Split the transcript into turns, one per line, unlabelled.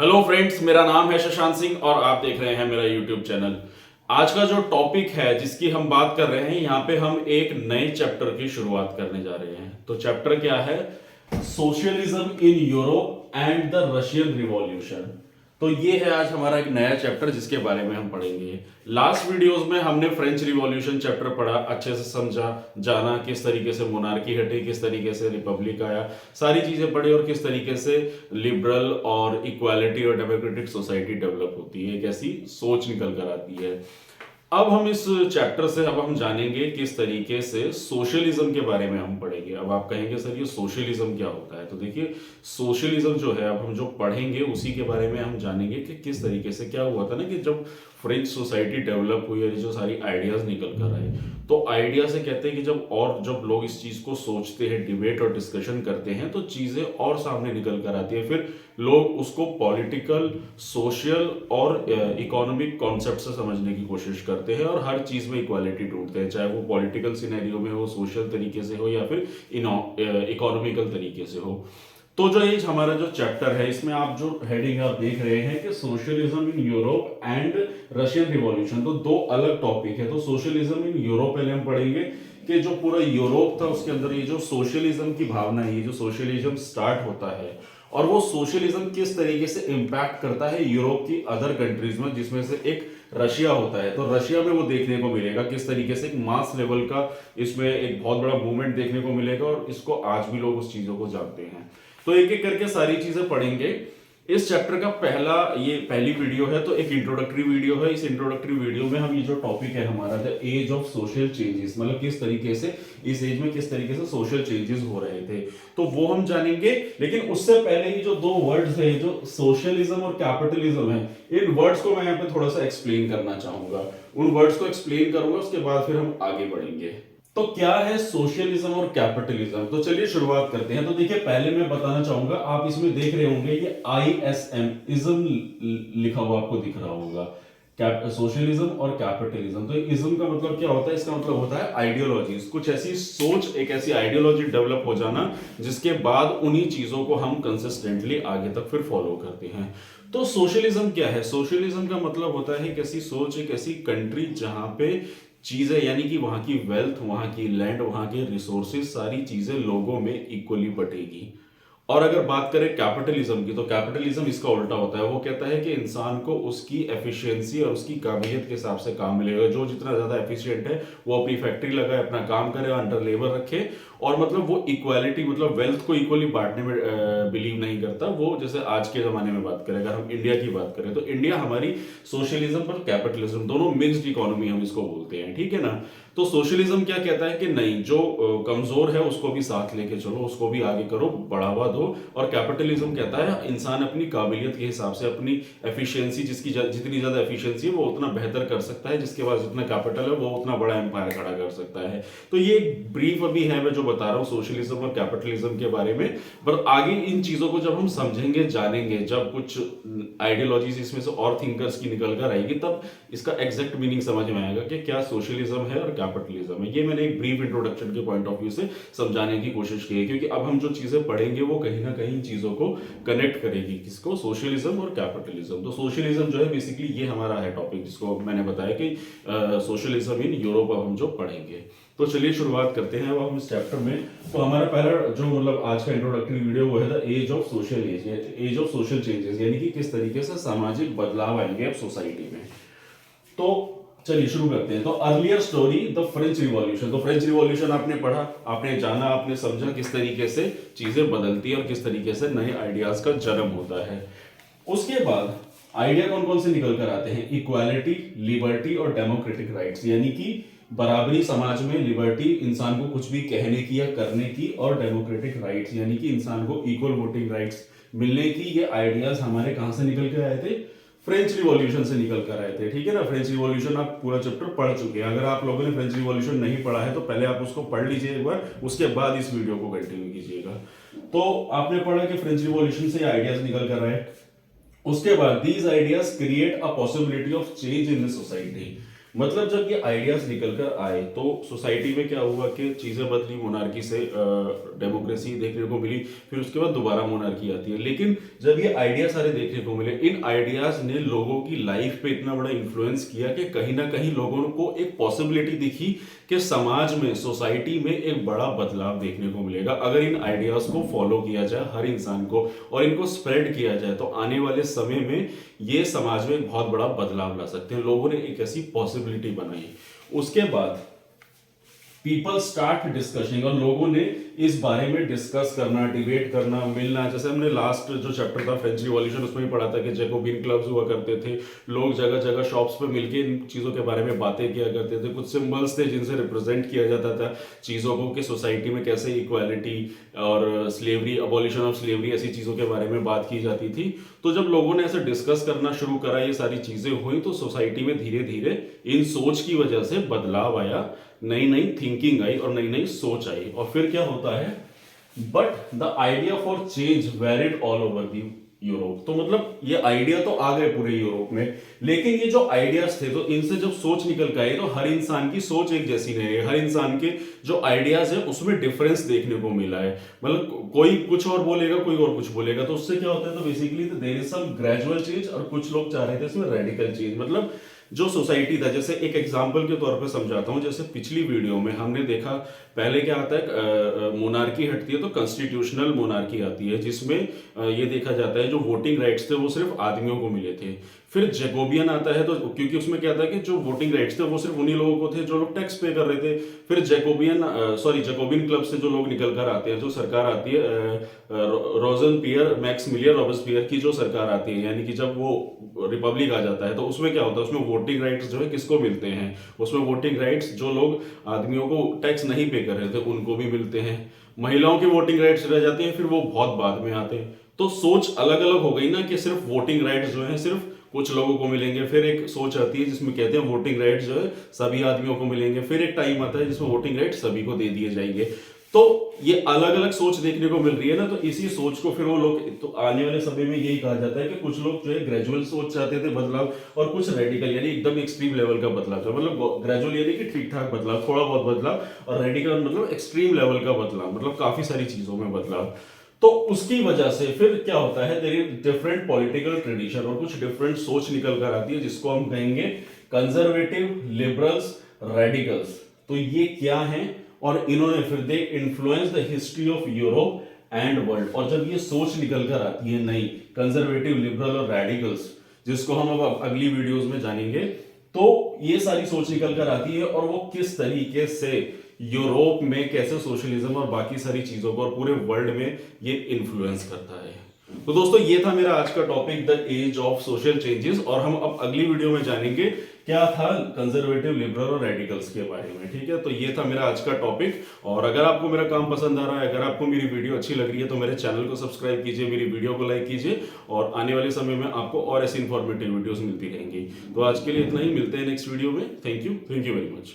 Hello friends, मेरा नाम है शशांक सिंह और आप देख रहे हैं मेरा यूट्यूब चैनल। आज का जो टॉपिक है जिसकी हम बात कर रहे हैं, यहाँ पे हम एक नए चैप्टर की शुरुआत करने जा रहे हैं। तो चैप्टर क्या है? Socialism in Europe and the Russian revolution. तो ये है आज हमारा एक नया चैप्टर जिसके बारे में हम पढ़ेंगे। लास्ट वीडियोस में हमने फ्रेंच रिवॉल्यूशन चैप्टर पढ़ा, अच्छे से समझा, जाना किस तरीके से मोनार्की हटी, किस तरीके से रिपब्लिक आया, सारी चीजें पढ़ी और किस तरीके से लिबरल और इक्वालिटी और डेमोक्रेटिक सोसाइटी डेवलप होती है, एक ऐसी सोच निकल कर आती है। अब हम इस चैप्टर से अब हम जानेंगे किस तरीके से सोशलिज्म के बारे में हम पढ़ेंगे। अब आप कहेंगे सर ये सोशलिज्म क्या होता है? तो देखिए, सोशलिज्म जो है अब हम जो पढ़ेंगे उसी के बारे में हम जानेंगे कि किस तरीके से क्या हुआ था ना, कि जब फ्रेंच सोसाइटी डेवलप हुई और जो सारी आइडियाज निकल कर आए, तो आइडिया से कहते हैं कि जब लोग इस चीज को सोचते हैं, डिबेट और डिस्कशन करते हैं, तो चीजें और सामने निकल कर आती है। फिर लोग उसको पॉलिटिकल, सोशल और इकोनॉमिक कॉन्सेप्ट से समझने की कोशिश करते हैं और हर चीज में इक्वालिटी ढूंढते हैं, चाहे वो पॉलिटिकल सिनेरियो में हो, सोशल तरीके से हो या फिर इकोनॉमिकल तरीके से हो। तो जो ये हमारा जो चैप्टर है, इसमें आप जो हेडिंग आप देख रहे हैं कि socialism in Europe and Russian revolution, तो दो अलग टॉपिक है। तो सोशलिज्म इन यूरोप पहले हम पढ़ेंगे कि जो पूरा यूरोप था उसके अंदर ये जो सोशलिज्म की भावना है, ये जो सोशलिज्म स्टार्ट होता है और वो सोशलिज्म किस तरीके से इंपैक्ट करता है यूरोप की अदर कंट्रीज में, जिसमें से एक रशिया होता है। तो रशिया में वो देखने को मिलेगा किस तरीके से एक मास लेवल का इसमें एक बहुत बड़ा मूवमेंट देखने को मिलेगा और इसको आज भी लोग उस चीजों को जानते हैं। तो एक एक करके सारी चीजें पढ़ेंगे। इस चैप्टर का पहली वीडियो है, तो एक इंट्रोडक्टरी वीडियो है। इस इंट्रोडक्टरी वीडियो में हम ये जो टॉपिक है हमारा, the age of social changes, मतलब किस तरीके से इस एज में किस तरीके से सोशल चेंजेस हो रहे थे, तो वो हम जानेंगे। लेकिन उससे पहले ही जो दो वर्ड्स है, जो सोशलिज्म और कैपिटलिज्म है, इन वर्ड्स को मैं यहाँ पे थोड़ा सा एक्सप्लेन करना चाहूंगा। उन वर्ड्स को एक्सप्लेन करूंगा, उसके बाद फिर हम आगे बढ़ेंगे। तो क्या है सोशलिज्म और कैपिटलिज्म? तो चलिए शुरुआत करते हैं। तो देखिए, पहले मैं बताना चाहूंगा, आप इसमें देख रहे होंगे ये ISM इज्म लिखा हुआ आपको दिख रहा होगा, सोशलिज्म और कैपिटलिज्म। तो इज्म का मतलब क्या होता है? इसका मतलब होता है आइडियोलॉजीज, कुछ ऐसी सोच, एक ऐसी आइडियोलॉजी डेवलप हो जाना जिसके बाद उन्हीं चीजों को हम कंसिस्टेंटली आगे तक फिर फॉलो करते हैं। तो सोशलिज्म क्या है? सोशलिज्म का मतलब होता है एक ऐसी सोच, एक ऐसी कंट्री जहां पे चीजें, यानी कि वहां की वेल्थ, वहां की लैंड, वहां के रिसोर्सेज, सारी चीजें लोगों में इक्वली बटेगी। और अगर बात करें कैपिटलिज्म की, तो कैपिटलिज्म इसका उल्टा होता है। वो कहता है कि इंसान को उसकी एफिशिएंसी और उसकी काबिलियत के हिसाब से काम मिलेगा। जो जितना ज्यादा एफिशिएंट है वो अपनी फैक्ट्री लगाए, अपना काम करे, अंडर लेबर रखे, और मतलब वो इक्वालिटी, मतलब वेल्थ को इक्वली बांटने में बिलीव नहीं करता। वो जैसे आज के जमाने में बात करें, अगर हम इंडिया की बात करें, तो इंडिया हमारी सोशलिज्म पर कैपिटलिज्म दोनों मिक्स्ड इकोनॉमी हम इसको बोलते हैं, ठीक है ना। तो सोशलिज्म क्या कहता है कि नहीं, जो कमजोर है उसको भी साथ लेके चलो, उसको भी आगे करो, बढ़ावा दो। और कैपिटलिज्म कहता है इंसान अपनी काबिलियत के हिसाब से, अपनी एफिशिएंसी, जिसकी जितनी ज्यादा एफिशिएंसी है वो उतना बेहतर कर सकता है, जिसके पास जितना कैपिटल है वो उतना बड़ा एम्पायर खड़ा कर सकता है। तो ये ब्रीफ अभी है मैं जो बता रहा हूँ सोशलिज्म और कैपिटलिज्म के बारे में। पर आगे इन चीजों को जब हम समझेंगे, जानेंगे, जब कुछ आइडियोलॉजीज इसमें से और थिंकर्स की निकल कर आएगी, तब इसका एग्जैक्ट मीनिंग समझ में आएगा कि क्या सोशलिज्म है और कैपिटलिज्म है। ये मैंने एक ब्रीफ इंट्रोडक्शन के पॉइंट ऑफ व्यू से समझाने की कोशिश की है, क्योंकि अब हम जो चीजें पढ़ेंगे वो कहीं ना कहीं चीजों को कनेक्ट करेगी, किसको? सोशलिज्म और कैपिटलिज्म। तो सोशलिज्म जो है बेसिकली ये हमारा है टॉपिक, जिसको मैंने बताया कि सोशलिज्म इन यूरोप अब हम जो पढ़ेंगे। तो चलिए शुरुआत करते हैं अब हम इस चैप्टर में। तो हमारा पहला जो मतलब आज का इंट्रोडक्टरी वीडियो वो है the age of social age of social changes, यानी कि किस तरीके से सामाजिक बदलाव आएंगे अब सोसाइटी में। तो चलिए शुरू करते हैं। तो earlier story, the French revolution. तो फ्रेंच रिवॉल्यूशन आपने पढ़ा, आपने जाना, आपने समझा किस तरीके से चीजें बदलती है और किस तरीके से नए आइडियाज का जन्म होता है। उसके बाद आइडिया कौन कौन से निकल कर आते हैं? इक्वालिटी, लिबर्टी और डेमोक्रेटिक राइट्स, यानी कि बराबरी समाज में, लिबर्टी इंसान को कुछ भी कहने की या करने की, और डेमोक्रेटिक राइट्स यानी कि इंसान को इक्वल वोटिंग राइट्स मिलने की। ये आइडियाज हमारे कहां से निकल के आए थे? फ्रेंच रिवॉल्यूशन से निकल कर आए थे, ठीक है ना। फ्रेंच रिवॉल्यूशन आप पूरा चैप्टर पढ़ चुके हैं। अगर आप लोगों ने फ्रेंच रिवॉल्यूशन नहीं पढ़ा है तो पहले आप उसको पढ़ लीजिए एक बार, उसके बाद इस वीडियो को कंटिन्यू कीजिएगा। तो आपने पढ़ा कि फ्रेंच रिवॉल्यूशन से आइडियाज निकल कर आए। उसके बाद these ideas create a possibility of change in the society. मतलब जब ये आइडियाज निकल कर आए तो सोसाइटी में क्या हुआ कि चीजें बदली, मोनार्की से डेमोक्रेसी देखने को मिली, फिर उसके बाद दोबारा मोनार्की आती है। लेकिन जब ये आइडिया सारे देखने को मिले, इन आइडियाज ने लोगों की लाइफ पे इतना बड़ा इन्फ्लुएंस किया कि कहीं ना कहीं लोगों को एक पॉसिबिलिटी दिखी कि समाज में, सोसाइटी में एक बड़ा बदलाव देखने को मिलेगा अगर इन आइडियाज को फॉलो किया जाए हर इंसान को, और इनको स्प्रेड किया जाए तो आने वाले समय में ये समाज में एक बहुत बड़ा बदलाव ला सकते हैं। लोगों ने एक ऐसी पॉसिबिलिटी बनाई। उसके बाद पीपल स्टार्ट डिस्कशिंग, और लोगों ने इस बारे में डिस्कस करना, डिबेट करना, मिलना। जैसे हमने लास्ट जो चैप्टर था फ्रेंच रिवॉल्यूशन, उसमें भी पढ़ा था कि जैकोबिन क्लब्स हुआ करते थे, लोग जगह जगह शॉप्स पे मिलके इन चीज़ों के बारे में बातें किया करते थे। कुछ सिंबल्स थे जिनसे रिप्रेजेंट किया जाता था चीज़ों को कि सोसाइटी में कैसे इक्वालिटी और स्लेवरी, अबॉलिशन ऑफ स्लेवरी, ऐसी चीज़ों के बारे में बात की जाती थी। तो जब लोगों ने ऐसे डिस्कस करना शुरू करा, ये सारी चीज़ें हुई, तो सोसाइटी में धीरे धीरे इन सोच की वजह से बदलाव आया, नई नई थिंकिंग आई और नई नई सोच आई। और फिर क्या होता है, but the idea for change varied all over the Europe. तो मतलब ये आइडिया तो आ गए पूरे यूरोप में, लेकिन ये जो आइडियाज थे, तो इनसे जब सोच निकल के आई तो हर इंसान की सोच एक जैसी नहीं है। हर इंसान के जो आइडियाज है उसमें डिफरेंस देखने को मिला है। मतलब कोई कुछ और बोलेगा, कोई और कुछ बोलेगा, तो उससे क्या होता है, तो basically there is some gradual change, और कुछ लोग चाह रहे थे इसमें रेडिकल चेंज। मतलब जो सोसाइटी था, जैसे एक एग्जांपल के तौर पे समझाता हूं, जैसे पिछली वीडियो में हमने देखा, पहले क्या आता है, मोनार्की हटती है तो कॉन्स्टिट्यूशनल मोनार्की आती है, जिसमें ये देखा जाता है जो वोटिंग राइट्स थे वो सिर्फ आदमियों को मिले थे। फिर जैकोबियन आता है, तो क्योंकि उसमें क्या था कि जो वोटिंग राइट्स थे वो सिर्फ उन्हीं लोगों को थे जो लोग टैक्स पे कर रहे थे। फिर जैकोबियन क्लब से जो लोग निकल कर आते हैं, जो सरकार आती है रोजनपियर मैक्सिमिलियन रॉबेस्पियर की जो सरकार आती है, यानी कि जब वो रिपब्लिक आ जाता है, तो उसमें क्या होता है, उसमें वोटिंग राइट्स जो है किसको मिलते हैं, उसमें वोटिंग राइट्स जो लोग आदमियों को टैक्स नहीं पे कर रहे थे उनको भी मिलते हैं। महिलाओं की वोटिंग राइट्स रह जाती हैं, फिर वो बहुत बाद में आते हैं। तो सोच अलग अलग हो गई ना, कि सिर्फ वोटिंग राइट्स जो है सिर्फ कुछ लोगों को मिलेंगे। फिर एक सोच आती है जिसमें कहते हैं वोटिंग राइट्स जो है सभी आदमियों को मिलेंगे। फिर एक टाइम आता है जिसमें वोटिंग राइट्स सभी को दे दिए जाएंगे। तो ये अलग अलग सोच देखने को मिल रही है ना, तो इसी सोच को फिर वो लोग, तो आने वाले समय में यही कहा जाता है कि कुछ लोग जो है ग्रेजुअल सोच चाहते थे बदलाव, और कुछ रेडिकल यानी एकदम एक्सट्रीम लेवल का बदलाव। मतलब ग्रेजुअल यानी कि ठीक ठाक बदलाव, थोड़ा बहुत बदलाव, और रेडिकल मतलब एक्सट्रीम लेवल का बदलाव, मतलब काफी सारी चीजों में बदलाव। तो उसकी वजह से फिर क्या होता है, there is different political tradition, और कुछ डिफरेंट सोच निकल कर आती है, जिसको हम कहेंगे कंजर्वेटिव, लिबरल्स, रेडिकल्स। तो ये क्या है, और इन्होंने फिर they influence the history of Europe and world. और जब ये सोच निकल कर आती है नई, कंजर्वेटिव, लिबरल और रेडिकल्स, जिसको हम अब अगली वीडियोस में जानेंगे, तो ये सारी सोच निकल कर आती है, और वो किस तरीके से यूरोप में कैसे सोशलिज्म और बाकी सारी चीजों को और पूरे वर्ल्ड में ये इन्फ्लुएंस करता है। तो दोस्तों ये था मेरा आज का topic, the age of social changes, और हम अब अगली वीडियो में जानेंगे क्या था कंजर्वेटिव, लिबरल और रेडिकल्स के बारे में। ठीक है, तो ये था मेरा आज का टॉपिक। और अगर आपको मेरा काम पसंद आ रहा है, अगर आपको मेरी वीडियो अच्छी लग रही है, तो मेरे चैनल को सब्सक्राइब कीजिए, मेरी वीडियो को लाइक कीजिए, और आने वाले समय में आपको और ऐसी इंफॉर्मेटिव वीडियोस मिलती रहेंगी। तो आज के लिए इतना ही, मिलते हैं नेक्स्ट वीडियो में। Thank you very much.